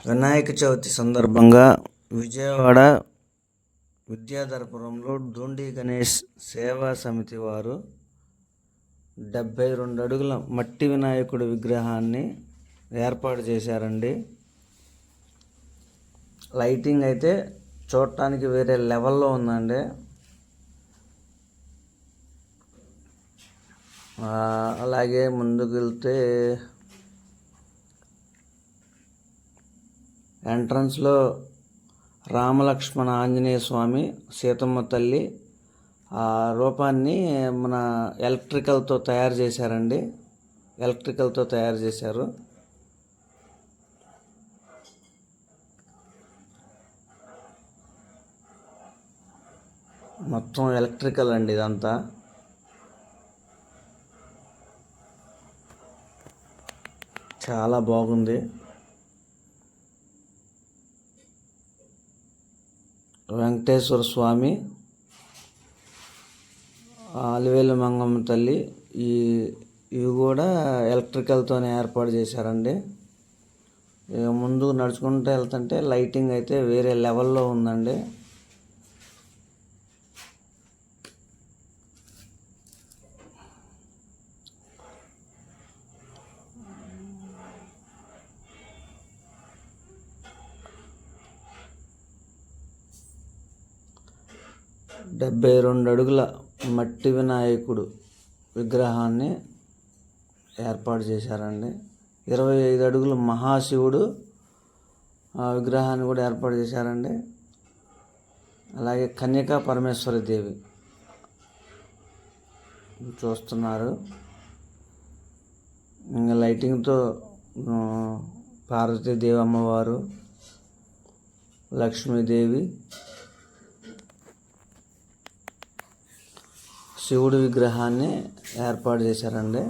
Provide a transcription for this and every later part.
వినాయక చవితి సందర్భంగా విజయవాడ విద్యాధరపురంలో డోండి గణేష్ సేవా సమితి వారు 72 అడుగుల మట్టి వినాయకుడి విగ్రహాన్ని ఏర్పాటు చేశారండి. లైటింగ్ అయితే చూడటానికి వేరే లెవెల్లో ఉందండి. అలాగే ముందుకు వెళ్తే ఎంట్రన్స్లో రామలక్ష్మణ ఆంజనేయ స్వామి, సీతమ్మ తల్లి ఆ రూపాన్ని మన ఎలక్ట్రికల్తో తయారు చేశారండి. ఎలక్ట్రికల్తో తయారు చేశారు. మొత్తం ఎలక్ట్రికల్ అండి ఇదంతా. చాలా బాగుంది. వెంకటేశ్వర స్వామి, అలివేలు మంగమ్మ తల్లి ఇవి కూడా ఎలక్ట్రికల్తోనే ఏర్పాటు చేశారండి. ముందుకు నడుచుకుంటూ వెళ్తుంటే లైటింగ్ అయితే వేరే లెవెల్లో ఉందండి. డెబ్బై 72 అడుగుల మట్టి వినాయకుడు విగ్రహాన్ని ఏర్పాటు చేశారండి. 25 అడుగుల మహాశివుడు విగ్రహాన్ని కూడా ఏర్పాటు చేశారండి. అలాగే కన్యకా పరమేశ్వరి దేవి చూస్తున్నారు. ఇంకా లైటింగ్తో పార్వతీదేవి అమ్మవారు, లక్ష్మీదేవి, శివుడి విగ్రహాన్ని ఏర్పాటు చేశారండి.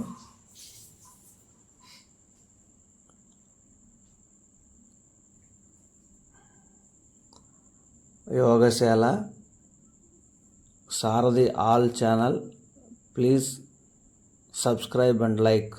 Yogashala Sarathi all channel. Please subscribe and like.